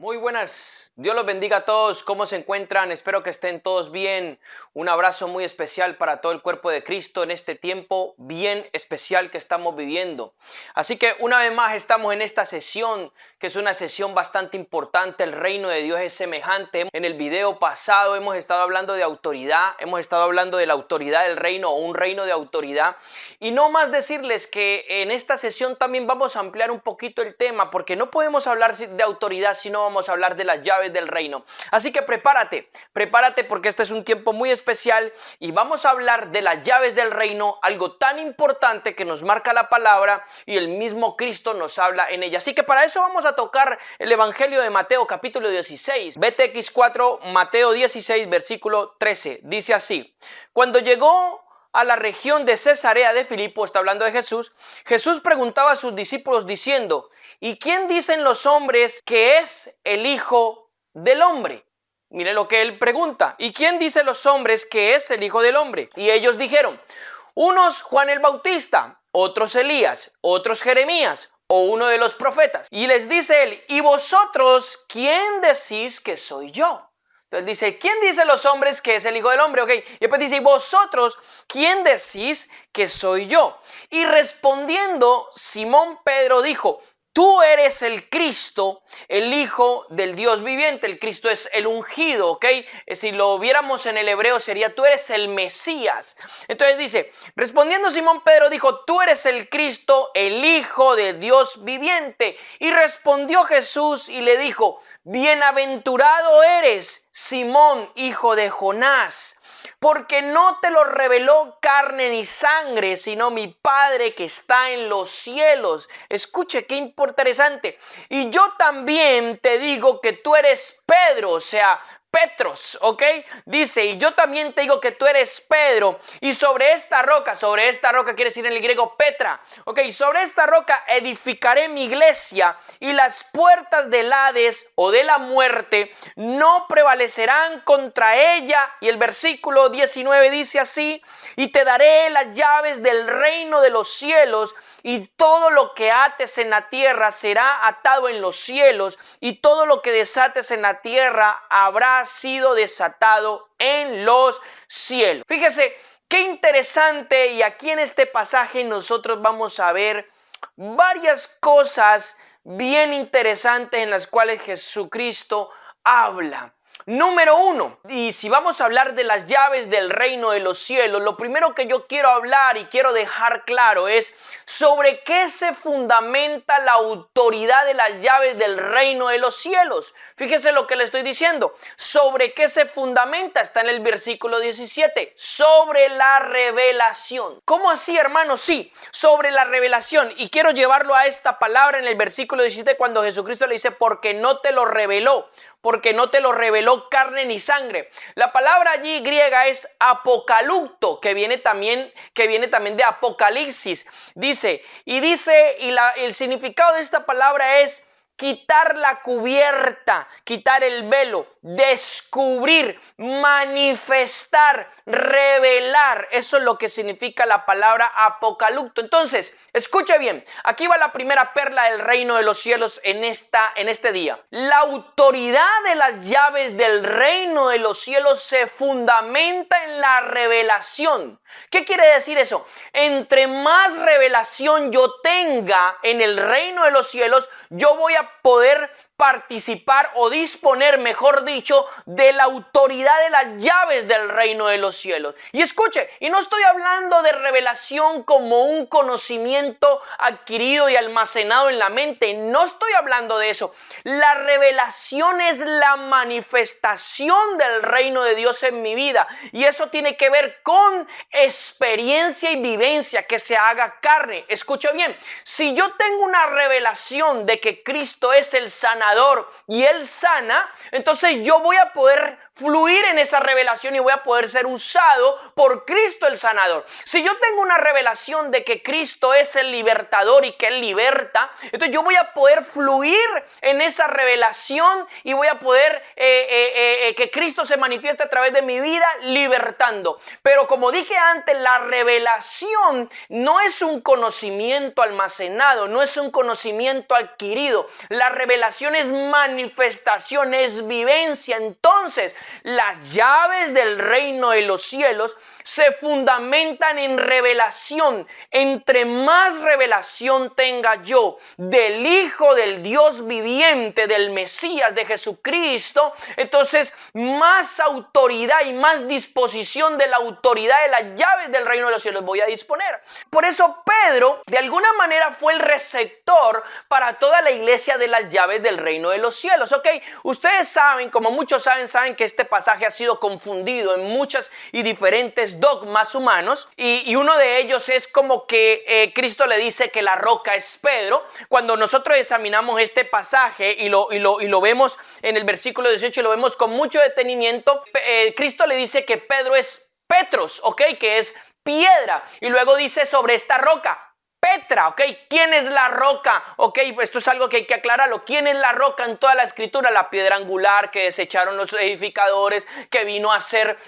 Muy buenas, Dios los bendiga a todos, ¿cómo se encuentran? Espero que estén todos bien. Un abrazo muy especial para todo el cuerpo de Cristo en este tiempo bien especial que estamos viviendo. Así que una vez más estamos en esta sesión, que es una sesión bastante importante. El reino de Dios es semejante. En el video pasado hemos estado hablando de autoridad, hemos estado hablando de la autoridad del reino o un reino de autoridad. Y no más decirles que en esta sesión también vamos a ampliar un poquito el tema, porque no podemos hablar de autoridad si no vamos a hablar de las llaves del reino. Así que prepárate porque este es un tiempo muy especial y vamos a hablar de las llaves del reino, algo tan importante que nos marca la palabra y el mismo Cristo nos habla en ella. Así que para eso vamos a tocar el Evangelio de Mateo capítulo 16, BTX 4, Mateo 16, versículo 13. Dice así: cuando llegó a la región de Cesarea de Filipo, está hablando de Jesús, Jesús preguntaba a sus discípulos diciendo: ¿y quién dicen los hombres que es el Hijo del Hombre? Mire lo que él pregunta: ¿y quién dice los hombres que es el Hijo del Hombre? Y ellos dijeron: unos Juan el Bautista, otros Elías, otros Jeremías o uno de los profetas. Y les dice él: ¿y vosotros quién decís que soy yo? Entonces dice: ¿quién dice los hombres que es el Hijo del Hombre? Ok. Y después dice: ¿y vosotros quién decís que soy yo? Y respondiendo, Simón Pedro dijo: tú eres el Cristo, el Hijo del Dios viviente. El Cristo es el ungido, ¿ok? Si lo viéramos en el hebreo sería: tú eres el Mesías. Entonces dice, respondiendo Simón Pedro dijo: tú eres el Cristo, el Hijo de Dios viviente. Y respondió Jesús y le dijo: bienaventurado eres, Simón, hijo de Jonás, porque no te lo reveló carne ni sangre, sino mi Padre que está en los cielos. Escuche qué interesante. Y yo también te digo que tú eres Pedro, o sea, Petros, ¿ok? Dice: y yo también te digo que tú eres Pedro, y sobre esta roca quiere decir en el griego Petra, ¿ok? Sobre esta roca edificaré mi iglesia, y las puertas del Hades o de la muerte no prevalecerán contra ella. Y el versículo 19 dice así: y te daré las llaves del reino de los cielos, y todo lo que ates en la tierra será atado en los cielos, y todo lo que desates en la tierra habrá sido desatado en los cielos. Fíjese qué interesante, y aquí en este pasaje nosotros vamos a ver varias cosas bien interesantes en las cuales Jesucristo habla. Número uno, y si vamos a hablar de las llaves del reino de los cielos, lo primero que yo quiero hablar y quiero dejar claro es sobre qué se fundamenta la autoridad de las llaves del reino de los cielos. Fíjese lo que le estoy diciendo. ¿Sobre qué se fundamenta? Está en el versículo 17. Sobre la revelación. ¿Cómo así, hermano? Sí, sobre la revelación. Y quiero llevarlo a esta palabra en el versículo 17 cuando Jesucristo le dice: porque no te lo reveló. Porque no te lo reveló carne ni sangre. La palabra allí griega es apocalupto, que viene también de apocalipsis. El significado de esta palabra es quitar la cubierta, quitar el velo, descubrir, manifestar, revelar. Eso es lo que significa la palabra apocalipto. Entonces, escuche bien, aquí va la primera perla del reino de los cielos en este día. La autoridad de las llaves del reino de los cielos se fundamenta en la revelación. ¿Qué quiere decir eso? Entre más revelación yo tenga en el reino de los cielos, yo voy a poder participar o disponer, mejor dicho, de la autoridad de las llaves del reino de los cielos. Y escuche, y no estoy hablando de revelación como un conocimiento adquirido y almacenado en la mente, no estoy hablando de eso. La revelación es la manifestación del reino de Dios en mi vida, y eso tiene que ver con experiencia y vivencia, que se haga carne. Escuche bien, si yo tengo una revelación de que Cristo es el sanador y Él sana, entonces yo voy a poder fluir en esa revelación y voy a poder ser usado por Cristo el sanador. Si yo tengo una revelación de que Cristo es el libertador y que Él liberta, entonces yo voy a poder fluir en esa revelación y voy a poder que Cristo se manifieste a través de mi vida libertando. Pero como dije antes, la revelación no es un conocimiento almacenado, no es un conocimiento adquirido. La revelación es manifestación, es vivencia. Entonces, las llaves del reino de los cielos se fundamentan en revelación. Entre más revelación tenga yo del Hijo del Dios viviente, del Mesías, de Jesucristo, entonces más autoridad y más disposición de la autoridad de las llaves del reino de los cielos voy a disponer. Por eso Pedro de alguna manera fue el receptor para toda la iglesia de las llaves del reino de los cielos. Ok, ustedes saben, como muchos saben que este pasaje ha sido confundido en muchas y diferentes dogmas humanos, y uno de ellos es como que Cristo le dice que la roca es Pedro. Cuando nosotros examinamos este pasaje y lo vemos en el versículo 18 y lo vemos con mucho detenimiento, Cristo le dice que Pedro es Petros, ok, que es piedra, y luego dice sobre esta roca Petra, ok, ¿quién es la roca? Ok, esto es algo que hay que aclararlo. ¿Quién es la roca en toda la escritura? La piedra angular que desecharon los edificadores, que vino a ser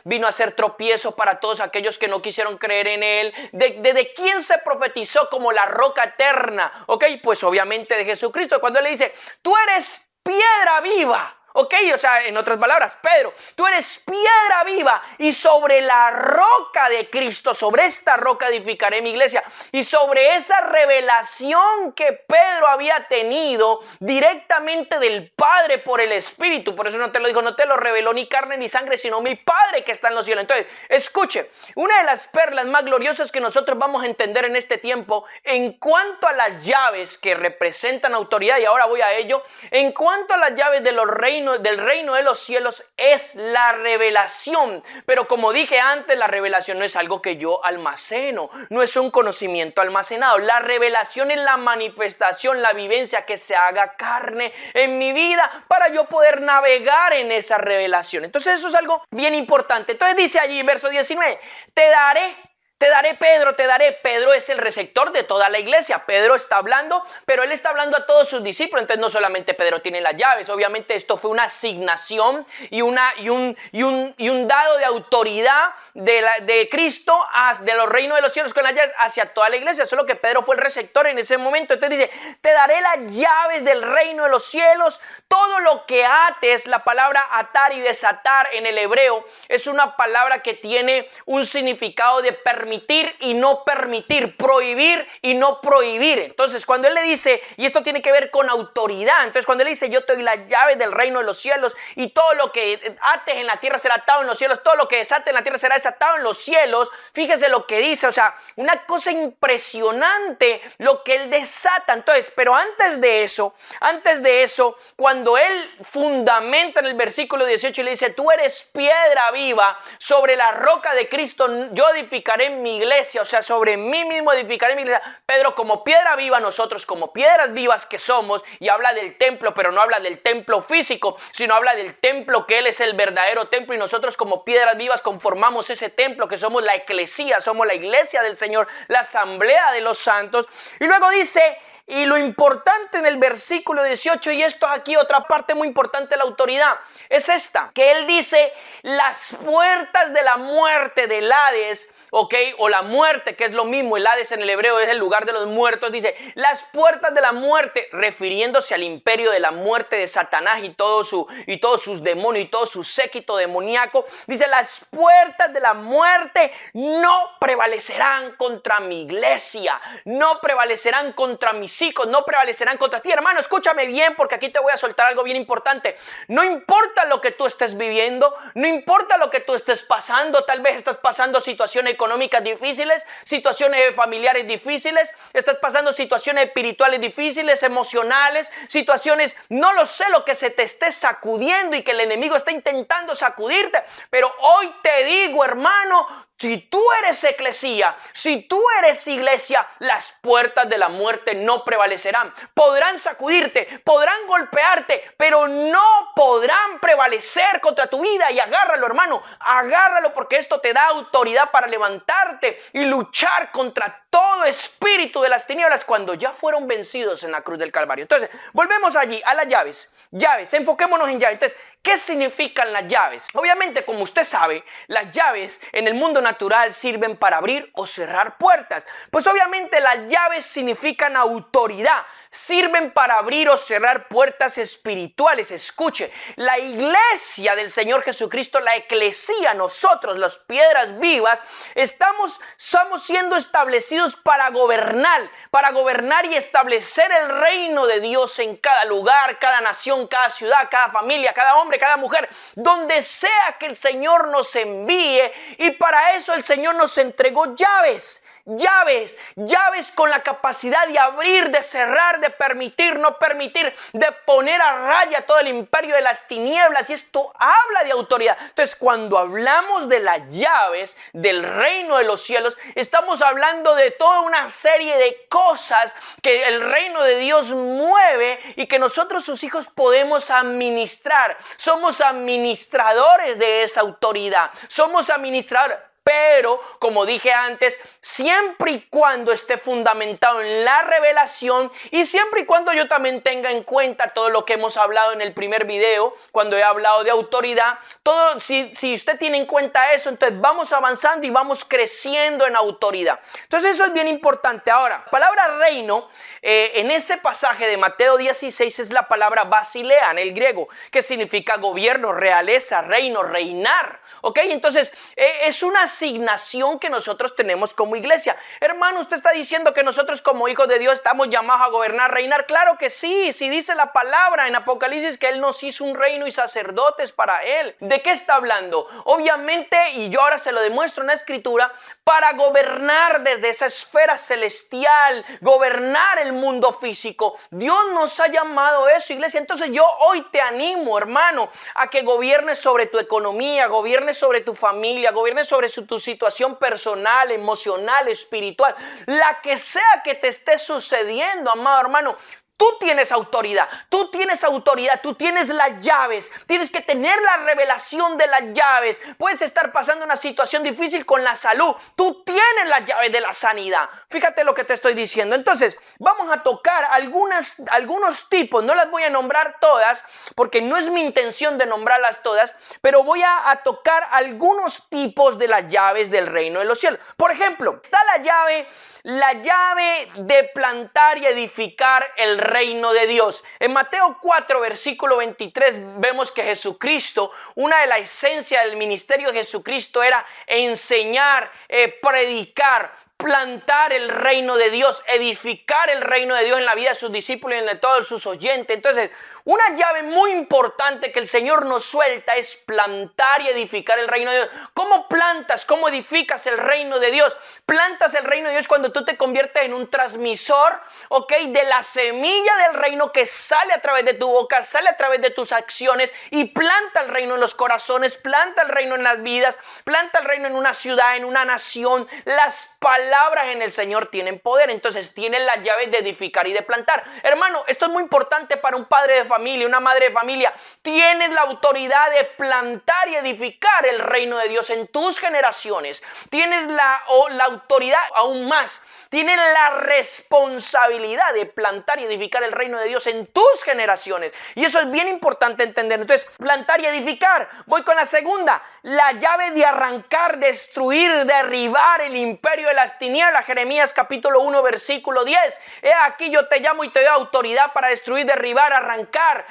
tropiezo para todos aquellos que no quisieron creer en él. ¿De quién se profetizó como la roca eterna? Ok, pues obviamente de Jesucristo. Cuando él le dice, tú eres piedra viva. Ok, o sea, en otras palabras, Pedro, tú eres piedra viva y sobre la roca de Cristo, sobre esta roca edificaré mi iglesia. Y sobre esa revelación que Pedro había tenido directamente del Padre por el Espíritu, por eso no te lo dijo, no te lo reveló ni carne ni sangre, sino mi Padre que está en los cielos. Entonces, escuche, una de las perlas más gloriosas que nosotros vamos a entender en este tiempo, en cuanto a las llaves que representan autoridad, y ahora voy a ello, en cuanto a las llaves de los reinos, del reino de los cielos, es la revelación. Pero como dije antes, la revelación no es algo que yo almaceno, no es un conocimiento almacenado. La revelación es la manifestación, la vivencia que se haga carne en mi vida para yo poder navegar en esa revelación. Entonces eso es algo bien importante. Entonces dice allí, verso 19, te daré, Pedro, te daré. Pedro es el receptor de toda la iglesia. Pedro está hablando, pero él está hablando a todos sus discípulos. Entonces no solamente Pedro tiene las llaves. Obviamente esto fue una asignación y un dado de autoridad de Cristo, de los reinos de los cielos con las llaves hacia toda la iglesia. Solo que Pedro fue el receptor en ese momento. Entonces dice, te daré las llaves del reino de los cielos. Todo lo que ates, la palabra atar y desatar en el hebreo es una palabra que tiene un significado de permitir y no permitir, prohibir y no prohibir. Entonces cuando él le dice, y esto tiene que ver con autoridad, entonces cuando él dice, yo te doy las llaves del reino de los cielos, y todo lo que ates en la tierra será atado en los cielos, todo lo que desate en la tierra será desatado en los cielos. Fíjese lo que dice, o sea, una cosa impresionante lo que él desata. Entonces, pero antes de eso, cuando él fundamenta en el versículo 18 y le dice, tú eres piedra viva, sobre la roca de Cristo yo edificaré mi iglesia, o sea, sobre mí mismo edificaré mi iglesia. Pedro, como piedra viva, nosotros como piedras vivas que somos, y habla del templo, pero no habla del templo físico, sino habla del templo, que él es el verdadero templo, y nosotros como piedras vivas conformamos ese templo, que somos la eclesía, somos la iglesia del Señor, la asamblea de los santos. Y luego dice, y lo importante en el versículo 18, y esto es aquí otra parte muy importante de la autoridad, es esta, que él dice, las puertas de la muerte, del Hades, ok, o la muerte, que es lo mismo, el Hades en el hebreo es el lugar de los muertos, dice, las puertas de la muerte, refiriéndose al imperio de la muerte de Satanás y todos sus demonios y todo su séquito demoníaco, dice, las puertas de la muerte no prevalecerán contra mi iglesia, no prevalecerán contra mis hijos, no prevalecerán contra ti. Hermano, escúchame bien, porque aquí te voy a soltar algo bien importante. No importa lo que tú estés viviendo, no importa lo que tú estés pasando, tal vez estás pasando situaciones económicas difíciles, situaciones familiares difíciles, estás pasando situaciones espirituales difíciles, emocionales, situaciones, no lo sé, lo que se te esté sacudiendo y que el enemigo está intentando sacudirte, pero hoy te digo, hermano, Si tú eres eclesía, si tú eres iglesia, las puertas de la muerte no prevalecerán. Podrán sacudirte, podrán golpearte, pero no podrán prevalecer contra tu vida. Y agárralo, hermano, agárralo, porque esto te da autoridad para levantarte y luchar contra todo espíritu de las tinieblas cuando ya fueron vencidos en la cruz del Calvario. Entonces, volvemos allí a las llaves. Llaves, enfoquémonos en llaves. Entonces, ¿qué significan las llaves? Obviamente, como usted sabe, las llaves en el mundo natural sirven para abrir o cerrar puertas. Pues obviamente las llaves significan autoridad. Sirven para abrir o cerrar puertas espirituales. Escuche, la iglesia del Señor Jesucristo, la eclesía, nosotros, las piedras vivas, estamos siendo establecidos para gobernar y establecer el reino de Dios en cada lugar, cada nación, cada ciudad, cada familia, cada hombre, cada mujer, donde sea que el Señor nos envíe. Y para eso el Señor nos entregó llaves. Llaves con la capacidad de abrir, de cerrar, de permitir, no permitir, de poner a raya todo el imperio de las tinieblas. Y esto habla de autoridad. Entonces, cuando hablamos de las llaves del reino de los cielos, estamos hablando de toda una serie de cosas que el reino de Dios mueve y que nosotros, sus hijos, podemos administrar. Somos administradores de esa autoridad. Somos administradores. Pero, como dije antes, siempre y cuando esté fundamentado en la revelación y siempre y cuando yo también tenga en cuenta todo lo que hemos hablado en el primer video, cuando he hablado de autoridad, si usted tiene en cuenta eso, entonces vamos avanzando y vamos creciendo en autoridad. Entonces eso es bien importante. Ahora, la palabra reino, en ese pasaje de Mateo 16 es la palabra basilea en el griego, que significa gobierno, realeza, reino, reinar. ¿Ok? Entonces, es una asignación que nosotros tenemos como iglesia. Hermano, usted está diciendo que nosotros como hijos de Dios estamos llamados a gobernar, reinar. Claro que sí, si dice la palabra en Apocalipsis que Él nos hizo un reino y sacerdotes para Él. ¿De qué está hablando? Obviamente, y yo ahora se lo demuestro en la Escritura, para gobernar desde esa esfera celestial, gobernar el mundo físico. Dios nos ha llamado a eso, iglesia. Entonces yo hoy te animo, hermano, a que gobiernes sobre tu economía, gobiernes sobre tu familia, gobiernes sobre tu situación personal, emocional, espiritual, la que sea que te esté sucediendo, amado hermano. Tú tienes autoridad, tú tienes las llaves, tienes que tener la revelación de las llaves. Puedes estar pasando una situación difícil con la salud, tú tienes las llaves de la sanidad. Fíjate lo que te estoy diciendo. Entonces, vamos a tocar algunos tipos, no las voy a nombrar todas, porque no es mi intención de nombrarlas todas, pero voy a tocar algunos tipos de las llaves del reino de los cielos. Por ejemplo, está la llave de plantar y edificar el reino de Dios. En Mateo 4, versículo 23, vemos que Jesucristo, una de las esencias del ministerio de Jesucristo era enseñar, predicar, plantar el reino de Dios, edificar el reino de Dios en la vida de sus discípulos y en de todos sus oyentes. Entonces, una llave muy importante que el Señor nos suelta es plantar y edificar el reino de Dios. ¿Cómo plantas? ¿Cómo edificas el reino de Dios? Plantas el reino de Dios cuando tú te conviertes en un transmisor, ¿ok? De la semilla del reino que sale a través de tu boca, sale a través de tus acciones y planta el reino en los corazones, planta el reino en las vidas, planta el reino en una ciudad, en una nación. Las palabras en el Señor tienen poder, entonces tienen las llaves de edificar y de plantar. Hermano, esto es muy importante para un padre de familia, una madre de familia. Tienes la autoridad de plantar y edificar el reino de Dios en tus generaciones. Tienes la autoridad aún más. Tienes la responsabilidad de plantar y edificar el reino de Dios en tus generaciones. Y eso es bien importante entender. Entonces, plantar y edificar. Voy con la segunda. La llave de arrancar, destruir, derribar el imperio de las tinieblas. Jeremías capítulo 1, versículo 10. He aquí yo te llamo y te doy autoridad para destruir, derribar, arrancar,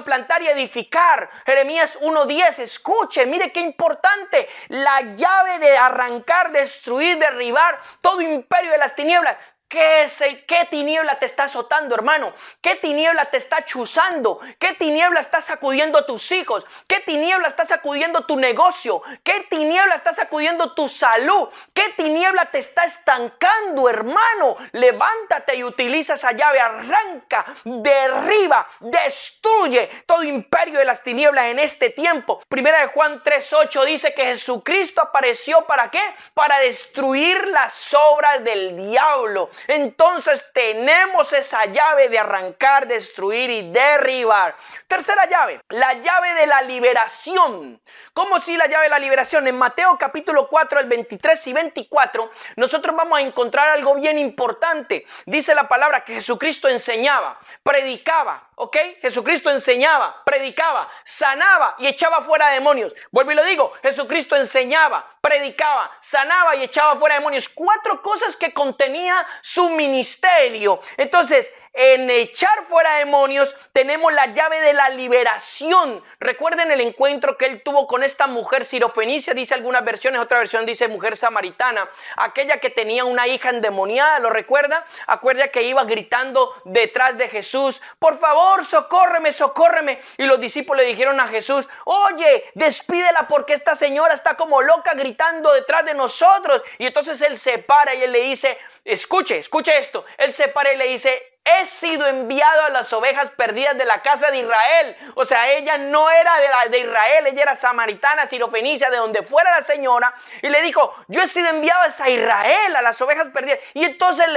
plantar y edificar. Jeremías 1:10. Escuche, mire qué importante. La llave de arrancar, destruir, derribar todo imperio de las tinieblas. ¿Qué tiniebla te está azotando, hermano? ¿Qué tiniebla te está chuzando? ¿Qué tiniebla está sacudiendo a tus hijos? ¿Qué tiniebla está sacudiendo tu negocio? ¿Qué tiniebla está sacudiendo tu salud? ¿Qué tiniebla te está estancando, hermano? Levántate y utiliza esa llave, arranca, derriba, destruye todo imperio de las tinieblas en este tiempo. Primera de Juan 3:8 dice que Jesucristo apareció ¿para qué? Para destruir las obras del diablo. Entonces tenemos esa llave de arrancar, destruir y derribar. Tercera llave, la llave de la liberación. ¿Cómo si la llave de la liberación? En Mateo capítulo 4, el 23 y 24, nosotros vamos a encontrar algo bien importante. Dice la palabra que Jesucristo enseñaba, predicaba, ¿ok? Jesucristo enseñaba, predicaba, sanaba y echaba fuera demonios. Vuelvo y lo digo, Jesucristo enseñaba, predicaba, sanaba y echaba fuera demonios. 4 cosas que contenía su ministerio. Entonces, en echar fuera demonios tenemos la llave de la liberación. Recuerden el encuentro que él tuvo con esta mujer sirofenicia, dice algunas versiones, otra versión dice mujer samaritana, aquella que tenía una hija endemoniada, ¿lo recuerda? Acuerda que iba gritando detrás de Jesús, por favor, socórreme, socórreme. Y los discípulos le dijeron a Jesús, oye, despídela porque esta señora está como loca gritando detrás de nosotros. Y entonces él se para y él le dice, escuche esto. Él se para y le dice, he sido enviado a las ovejas perdidas de la casa de Israel. O sea, ella no era de Israel, ella era samaritana, sirofenicia, de donde fuera la señora. Y le dijo, yo he sido enviado a Israel, a las ovejas perdidas. Y entonces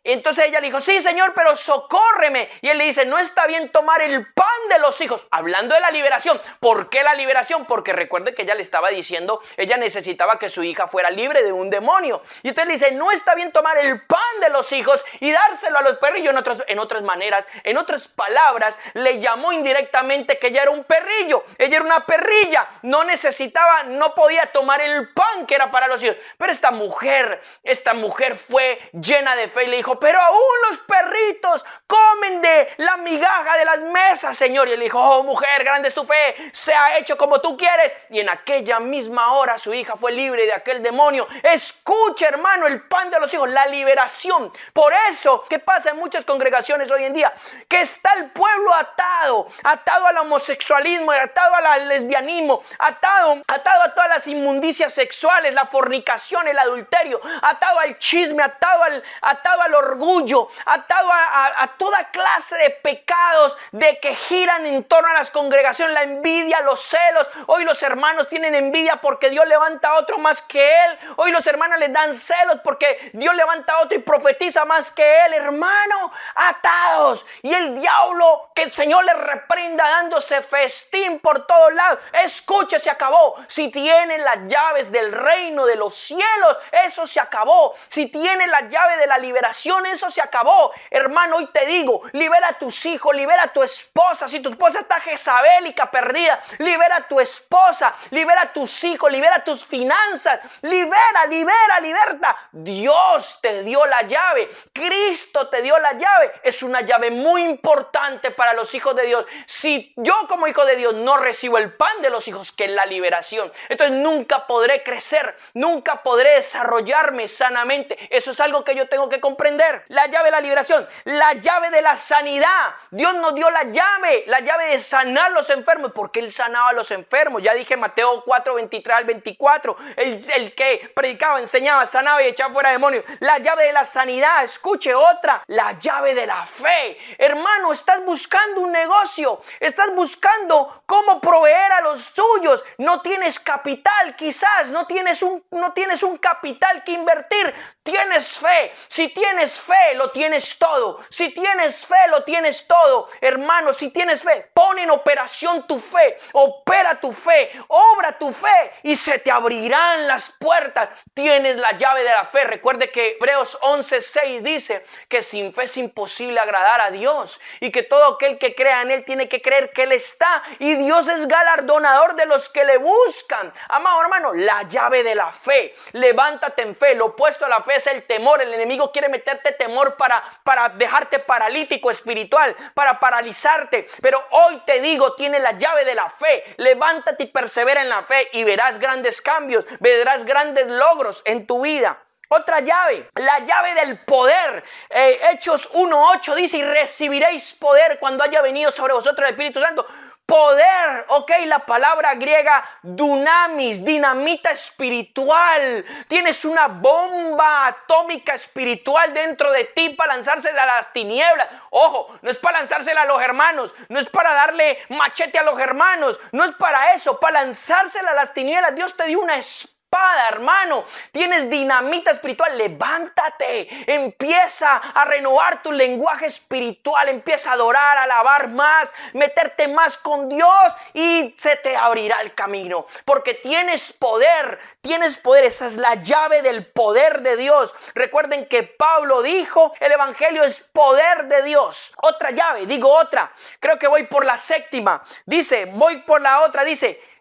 entonces ella le dijo, sí, Señor, pero socórreme. Y él le dice, no está bien tomar el pan de los hijos. Hablando de la liberación. ¿Por qué la liberación? Porque recuerde que ella le estaba diciendo, ella necesitaba que su hija fuera libre de un demonio. Y entonces le dice, no está bien tomar el pan de los hijos y dárselo a los perrillos. En otras palabras, le llamó indirectamente que ella era un perrillo. Ella era una perrilla. No podía tomar el pan que era para los hijos. Pero esta mujer fue llena de fe y le dijo, pero aún los perritos comen de la migaja de las mesas, Señor. Y él dijo, oh mujer, grande es tu fe, sea hecho como tú quieres. Y en aquella misma hora su hija fue libre de aquel demonio. Escucha, hermano, el pan de los hijos, la liberación. Por eso, ¿qué pasa en muchas congregaciones hoy en día? Que está el pueblo atado al homosexualismo, atado al lesbianismo, atado a todas las inmundicias sexuales, la fornicación, el adulterio, atado al chisme, atado al orgullo, atado a toda clase de pecados que giran en torno a las congregaciones, la envidia, los celos. Hoy los hermanos tienen envidia porque Dios levanta a otro más que él. Hoy los hermanos les dan celos porque Dios levanta a otro y profetiza más que él. Hermano, atados. Y el diablo, que el Señor les reprenda dándose festín por todos lados. Escuche, se acabó. Si tienen las llaves del reino de los cielos, eso se acabó. Si tienen la llave de la liberación, eso se acabó. Hermano, hoy te digo, libera a tus hijos, libera a tu esposa. Si tu esposa está jezabélica, perdida, libera a tu esposa, libera a tus hijos, libera tus finanzas, liberta. Dios te dio la llave, Cristo te dio la llave. Es una llave muy importante para los hijos de Dios. Si yo como hijo de Dios no recibo el pan de los hijos, que es la liberación, entonces nunca podré crecer, nunca podré desarrollarme sanamente. Eso es algo que yo tengo que comprender. La llave de la liberación, la llave de la sanidad. Dios nos dio la llave de sanar a los enfermos, porque Él sanaba a los enfermos. Ya dije Mateo 4, 23 al 24. El que predicaba, enseñaba, sanaba y echaba fuera demonios. La llave de la sanidad. Escuche otra, la llave de la fe. Hermano, estás buscando un negocio, estás buscando cómo proveer a los tuyos. No tienes capital, quizás no tienes un capital que invertir. Tienes fe. Si tienes fe, lo tienes todo. Si tienes fe, lo tienes todo. Hermano, si tienes fe, pon en operación tu fe. Opera tu fe, obra tu fe y se te abrirán las puertas. Tienes la llave de la fe. Recuerde que Hebreos 11:6 dice que sin fe es imposible agradar a Dios y que todo aquel que crea en Él tiene que creer que Él está y Dios es galardonador de los que le buscan. Amado hermano, la llave de la fe. Levántate en fe. Lo opuesto a la fe es el temor. El enemigo quiere meterte temor para dejarte paralítico espiritual, para paralizarte. Pero hoy te digo, tiene la llave de la fe. Levántate y persevera en la fe y verás grandes cambios, verás grandes logros en tu vida. Otra llave, la llave del poder. Hechos 1:8 dice: y recibiréis poder cuando haya venido sobre vosotros el Espíritu Santo. Poder, ok, la palabra griega dunamis, dinamita espiritual. Tienes una bomba atómica espiritual dentro de ti para lanzársela a las tinieblas. Ojo, no es para lanzársela a los hermanos, no es para darle machete a los hermanos, no es para eso, para lanzársela a las tinieblas. Dios te dio una espada, hermano. Tienes dinamita espiritual. Levántate, empieza a renovar tu lenguaje espiritual, empieza a adorar, a alabar más, meterte más con Dios y se te abrirá el camino, porque tienes poder, esa es la llave del poder de Dios. Recuerden que Pablo dijo, el evangelio es poder de Dios. Otra llave, creo que voy por la séptima, dice,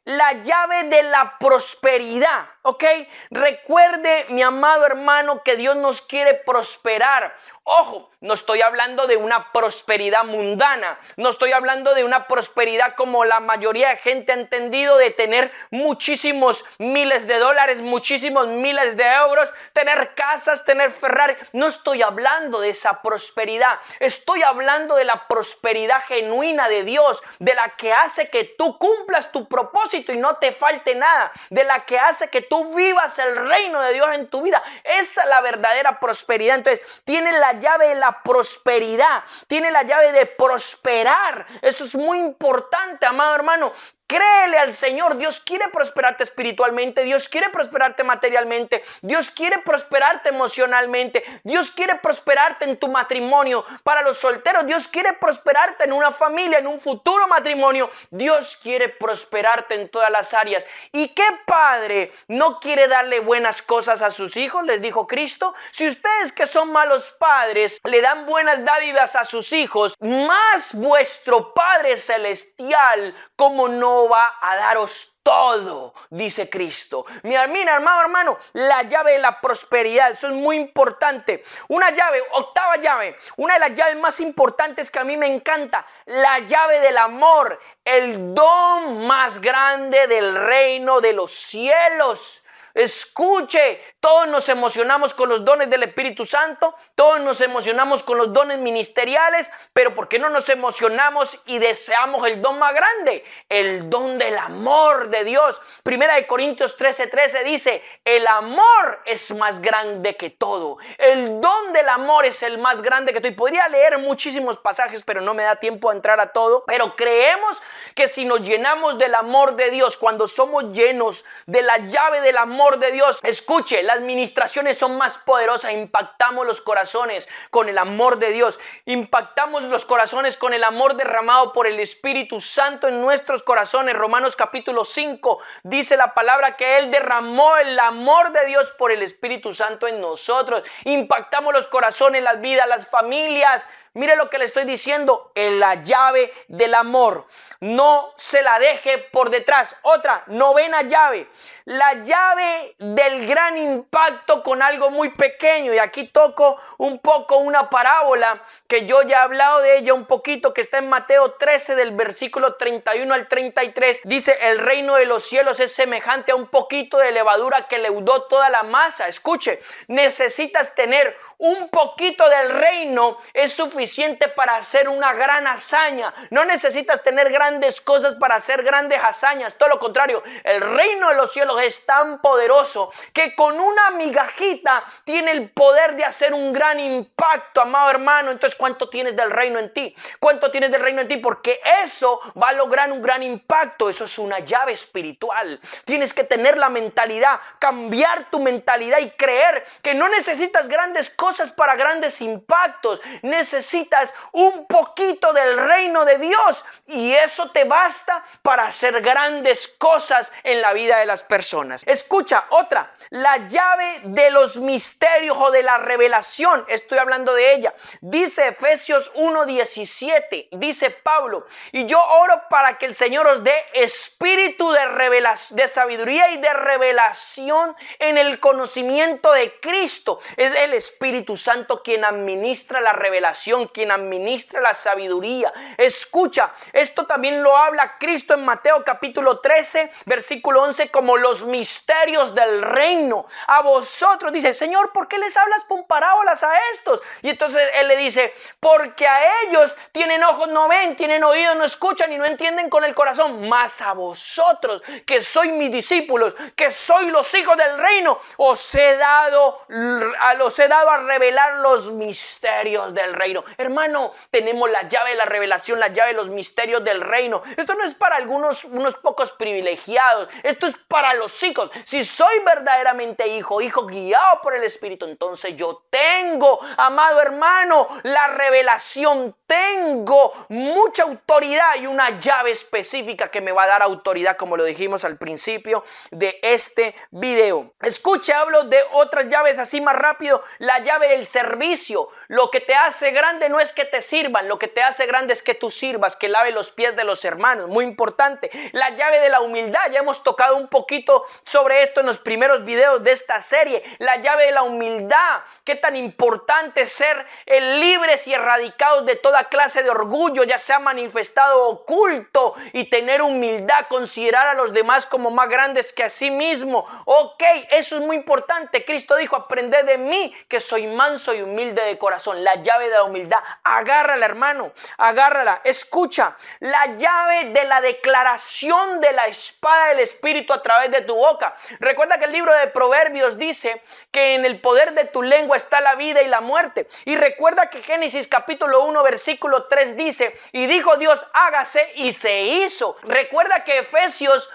la llave de la prosperidad, ¿ok? Recuerde, mi amado hermano, que Dios nos quiere prosperar. Ojo, no estoy hablando de una prosperidad mundana, no estoy hablando de una prosperidad como la mayoría de gente ha entendido, de tener muchísimos miles de dólares, muchísimos miles de euros, tener casas, tener Ferrari. No estoy hablando de esa prosperidad, estoy hablando de la prosperidad genuina de Dios, de la que hace que tú cumplas tu propósito y no te falte nada, de la que hace que tú vivas el reino de Dios en tu vida. Esa es la verdadera prosperidad. Entonces, tiene la llave de la prosperidad, tiene la llave de prosperar. Eso es muy importante, amado hermano. Créele al Señor. Dios quiere prosperarte espiritualmente, Dios quiere prosperarte materialmente, Dios quiere prosperarte emocionalmente, Dios quiere prosperarte en tu matrimonio. Para los solteros, Dios quiere prosperarte en una familia, en un futuro matrimonio. Dios quiere prosperarte en todas las áreas. ¿Y qué padre no quiere darle buenas cosas a sus hijos? Les dijo Cristo. Si ustedes, que son malos padres, le dan buenas dádivas a sus hijos, más vuestro Padre Celestial, ¿cómo no va a daros todo? Dice Cristo. Mira, hermano, la llave de la prosperidad, eso es muy importante. Una llave, octava llave, una de las llaves más importantes que a mí me encanta, la llave del amor, el don más grande del reino de los cielos. Escuche, todos nos emocionamos con los dones del Espíritu Santo, todos nos emocionamos con los dones ministeriales, pero ¿por qué no nos emocionamos y deseamos el don más grande? El don del amor de Dios. Primera de Corintios 13:13 dice, el amor es más grande que todo. El don del amor es el más grande que todo. Y podría leer muchísimos pasajes, pero no me da tiempo a entrar a todo. Pero creemos que si nos llenamos del amor de Dios, cuando somos llenos de la llave del amor de Dios, escuche, las ministraciones son más poderosas. Impactamos los corazones con el amor de Dios, impactamos los corazones con el amor derramado por el Espíritu Santo en nuestros corazones. Romanos capítulo 5 dice la palabra que Él derramó el amor de Dios por el Espíritu Santo en nosotros. Impactamos los corazones, las vidas, las familias. Mire lo que le estoy diciendo, en la llave del amor. No se la deje por detrás. Otra, novena llave, la llave del gran impacto con algo muy pequeño. Y aquí toco un poco una parábola que yo ya he hablado de ella un poquito, que está en Mateo 13 del versículo 31 al 33. Dice, el reino de los cielos es semejante a un poquito de levadura que leudó toda la masa. Escuche, necesitas tener un poquito del reino, es suficiente para hacer una gran hazaña. No necesitas tener grandes cosas para hacer grandes hazañas. Todo lo contrario, el reino de los cielos es tan poderoso que con una migajita tiene el poder de hacer un gran impacto, amado hermano. Entonces, ¿cuánto tienes del reino en ti? ¿Cuánto tienes del reino en ti? Porque eso va a lograr un gran impacto. Eso es una llave espiritual. Tienes que tener la mentalidad, cambiar tu mentalidad y creer que no necesitas grandes cosas para grandes impactos. Necesitas un poquito del reino de Dios y eso te basta para hacer grandes cosas en la vida de las personas. Escucha, otra, la llave de los misterios o de la revelación. Estoy hablando de ella. Dice Efesios 1:17, dice Pablo, y yo oro para que el Señor os dé espíritu de revelación, de sabiduría y de revelación en el conocimiento de Cristo. Es el Espíritu Santo quien administra la revelación revelación, quien administra la sabiduría. Escucha, esto también lo habla Cristo en Mateo capítulo 13, versículo 11, como los misterios del reino. A vosotros, dice, Señor, ¿por qué les hablas con parábolas a estos? Y entonces Él le dice, porque a ellos tienen ojos, no ven, tienen oídos, no escuchan y no entienden con el corazón. Mas a vosotros, que sois mis discípulos, que sois los hijos del reino, os he dado a revelar los misterios del reino. Hermano, tenemos la llave de la revelación, la llave de los misterios del reino. Esto no es para unos pocos privilegiados, esto es para los hijos. Si soy verdaderamente hijo guiado por el Espíritu, entonces yo tengo, amado hermano, la revelación, tengo mucha autoridad y una llave específica que me va a dar autoridad, como lo dijimos al principio de este video. Escuche, hablo de otras llaves así más rápido. La llave del servicio. Lo que te hace grande no es que te sirvan, lo que te hace grande es que tú sirvas, que lave los pies de los hermanos. Muy importante. La llave de la humildad. Ya hemos tocado un poquito sobre esto en los primeros videos de esta serie. La llave de la humildad. Qué tan importante ser libres y erradicados de toda clase de orgullo, ya sea manifestado o oculto, y tener humildad, considerar a los demás como más grandes que a sí mismo. Ok, eso es muy importante. Cristo dijo, aprended de mí, que soy manso y humilde de corazón. La llave de la humildad, agárrala, hermano, agárrala. Escucha, la llave de la declaración de la espada del Espíritu a través de tu boca. Recuerda que el libro de Proverbios dice que en el poder de tu lengua está la vida y la muerte. Y recuerda que Génesis capítulo 1 versículo 3 dice, y dijo Dios, hágase, y se hizo. Recuerda que Efesios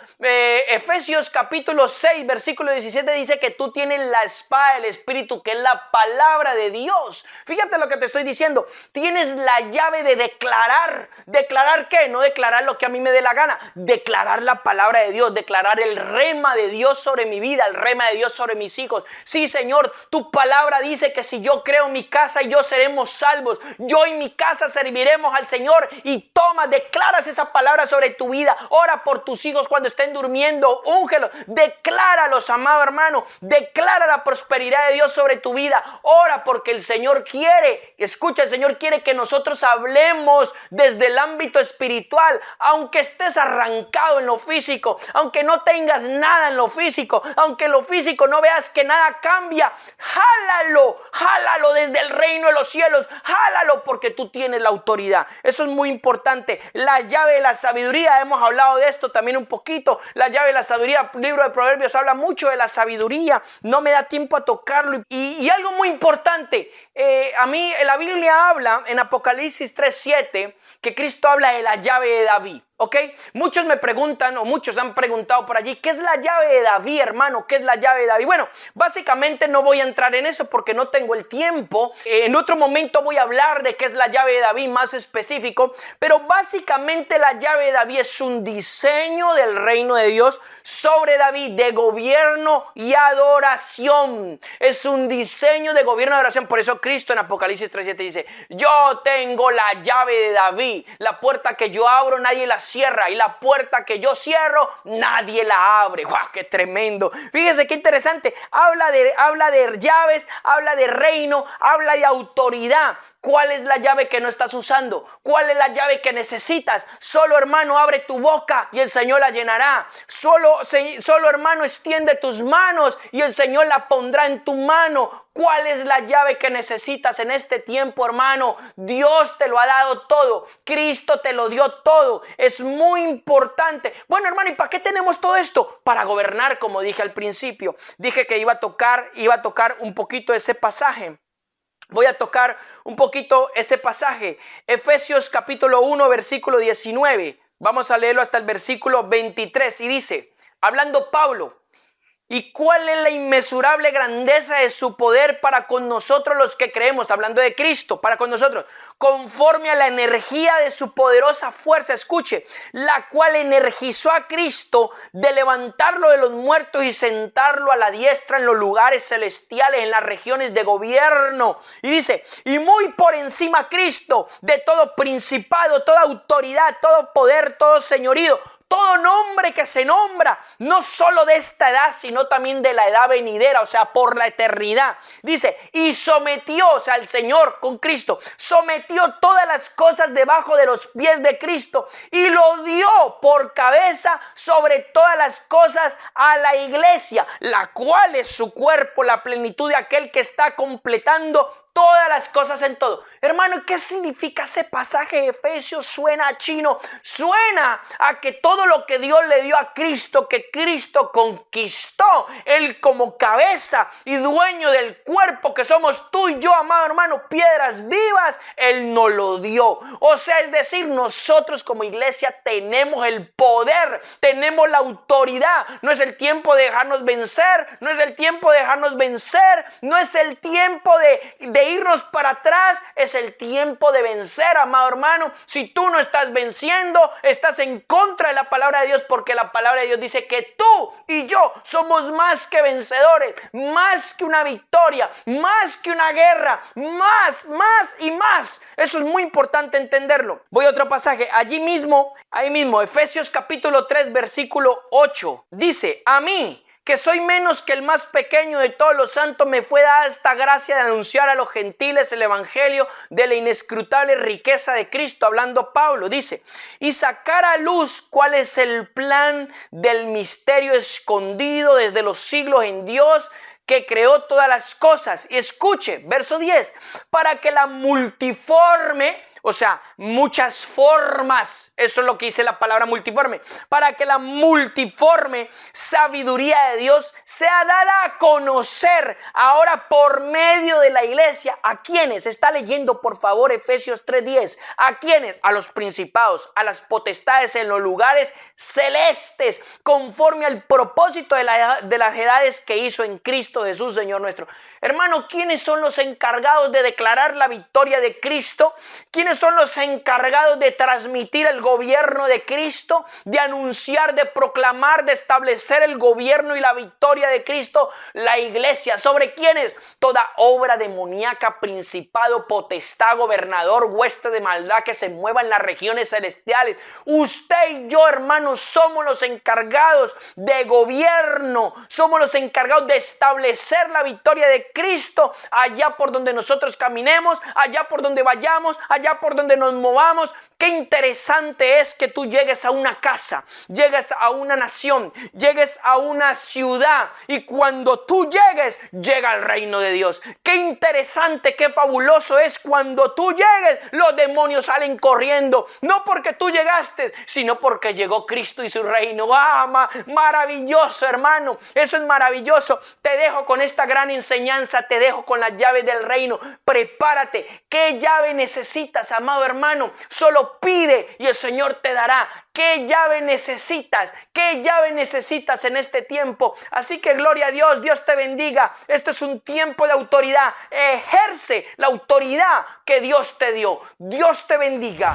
capítulo 6 versículo 17 dice que tú tienes la espada del Espíritu, que es la palabra de Dios. Fíjate lo que te estoy diciendo. Tienes la llave de declarar. ¿Declarar qué? No declarar lo que a mí me dé la gana. Declarar la palabra de Dios. Declarar el rema de Dios sobre mi vida. El rema de Dios sobre mis hijos. Sí, Señor, tu palabra dice que si yo creo en mi casa y yo seremos salvos. Yo y mi casa serviremos al Señor. Y toma, declaras esa palabra sobre tu vida. Ora por tus hijos cuando estén durmiendo. Úngelos. Decláralos, amado hermano. Declara la prosperidad de Dios sobre tu vida. Ora porque el Señor quiere, escucha, el Señor quiere que nosotros hablemos desde el ámbito espiritual. Aunque estés arrancado en lo físico, aunque no tengas nada en lo físico, aunque en lo físico no veas que nada cambia, jálalo desde el reino de los cielos, jálalo porque tú tienes la autoridad. Eso es muy importante. La llave de la sabiduría, hemos hablado de esto también un poquito. La llave de la sabiduría, el libro de Proverbios habla mucho de la sabiduría. No me da tiempo a tocarlo. Y algo muy importante, a mí la Biblia habla en Apocalipsis 3:7 que Cristo habla de la llave de David. ¿Ok? Muchos me preguntan, o muchos han preguntado por allí, ¿qué es la llave de David, hermano? ¿Qué es la llave de David? Bueno, básicamente no voy a entrar en eso porque no tengo el tiempo. En otro momento voy a hablar de qué es la llave de David más específico, pero básicamente la llave de David es un diseño del reino de Dios sobre David, de gobierno y adoración. Es un diseño de gobierno y adoración. Por eso Cristo en Apocalipsis 3:7 dice, yo tengo la llave de David, la puerta que yo abro nadie la cierra y la puerta que yo cierro nadie la abre. ¡Wow! ¡Qué tremendo! Fíjese qué interesante. Habla de llaves, habla de reino, habla de autoridad. ¿Cuál es la llave que no estás usando? ¿Cuál es la llave que necesitas? Solo, hermano, abre tu boca y el Señor la llenará. Solo, hermano, extiende tus manos y el Señor la pondrá en tu mano. ¿Cuál es la llave que necesitas en este tiempo, hermano? Dios te lo ha dado todo. Cristo te lo dio todo. Es muy importante. Bueno, hermano, ¿y para qué tenemos todo esto? Para gobernar, como dije al principio. Dije que iba a tocar un poquito ese pasaje. Voy a tocar un poquito ese pasaje. Efesios capítulo 1, versículo 19. Vamos a leerlo hasta el versículo 23. Y dice, hablando Pablo, ¿y cuál es la inmesurable grandeza de su poder para con nosotros los que creemos? Hablando de Cristo, para con nosotros. Conforme a la energía de su poderosa fuerza, escuche, la cual energizó a Cristo de levantarlo de los muertos y sentarlo a la diestra en los lugares celestiales, en las regiones de gobierno. Y dice, y muy por encima Cristo de todo principado, toda autoridad, todo poder, todo señorío, todo nombre que se nombra, no solo de esta edad, sino también de la edad venidera, o sea, por la eternidad. Dice, y sometió, o sea, el Señor con Cristo, sometió todas las cosas debajo de los pies de Cristo y lo dio por cabeza sobre todas las cosas a la iglesia, la cual es su cuerpo, la plenitud de aquel que está completando todas las cosas en todo. Hermano, ¿qué significa ese pasaje de Efesios? Suena a chino, suena a que todo lo que Dios le dio a Cristo, que Cristo conquistó, Él como cabeza y dueño del cuerpo que somos tú y yo, amado hermano, piedras vivas, Él nos lo dio. O sea, es decir, nosotros como iglesia tenemos el poder, tenemos la autoridad. No es el tiempo de dejarnos vencer, no es el tiempo de dejarnos vencer, no es el tiempo de irnos para atrás, es el tiempo de vencer, amado hermano. Si tú no estás venciendo, estás en contra de la palabra de Dios, porque la palabra de Dios dice que tú y yo somos más que vencedores, más que una victoria, más que una guerra, más y más. Eso es muy importante entenderlo. Voy a otro pasaje, ahí mismo, Efesios capítulo 3, versículo 8. Dice, a mí, que soy menos que el más pequeño de todos los santos, me fue dada esta gracia de anunciar a los gentiles el evangelio de la inescrutable riqueza de Cristo. Hablando Pablo, dice, y sacar a luz cuál es el plan del misterio escondido desde los siglos en Dios, que creó todas las cosas. Y escuche, verso 10, para que la multiforme, o sea, muchas formas, eso es lo que dice la palabra multiforme, para que la multiforme sabiduría de Dios sea dada a conocer ahora por medio de la iglesia. ¿A quiénes? Está leyendo por favor Efesios 3:10. ¿A quiénes? A los principados, a las potestades en los lugares celestes, conforme al propósito de las edades que hizo en Cristo Jesús, Señor nuestro. Hermano, ¿quiénes son los encargados de declarar la victoria de Cristo? ¿Quiénes son los encargados de transmitir el gobierno de Cristo, de anunciar, de proclamar, de establecer el gobierno y la victoria de Cristo? La iglesia. ¿Sobre quiénes? Toda obra demoníaca, principado, potestad, gobernador, hueste de maldad que se mueva en las regiones celestiales. Usted y yo, hermanos, somos los encargados de gobierno, somos los encargados de establecer la victoria de Cristo allá por donde nosotros caminemos, allá por donde vayamos, allá por donde nos movamos. Qué interesante es que tú llegues a una casa, llegues a una nación, llegues a una ciudad, y cuando tú llegues, llega el reino de Dios. Qué interesante, qué fabuloso es cuando tú llegues, los demonios salen corriendo, no porque tú llegaste, sino porque llegó Cristo y su reino. Maravilloso, hermano, eso es maravilloso. Te dejo con esta gran enseñanza, te dejo con las llaves del reino. Prepárate. ¿Qué llave necesitas, amado hermano? Solo pide y el Señor te dará. ¿Qué llave necesitas? ¿Qué llave necesitas en este tiempo? Así que gloria a Dios, Dios te bendiga. Esto es un tiempo de autoridad. Ejerce la autoridad que Dios te dio. Dios te bendiga.